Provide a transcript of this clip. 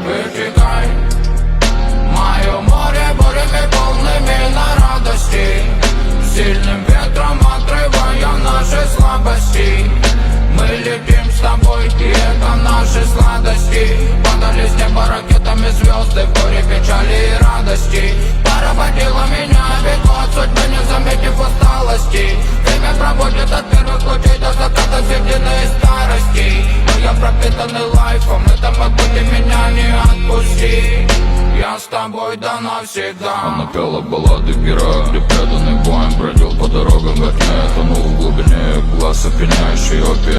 Вытекай, мое море бурями полными на радости, сильным ветром отрывая наши слабости. Мы летим с тобой, и это наши сладости. Падали с неба ракетами звезды в горе печали и радости. Поработила меня бегло от судьбы, не заметив усталости. Время проводит от первых лучей до заката седины старости. Но я пропитанный лайфом, это могу ты меня не отпусти. Я с тобой да навсегда. Она пела баллады героя, где преданный боем бродил по дорогам во тьме. Тонул в глубине глаз, опьяняющий опиум.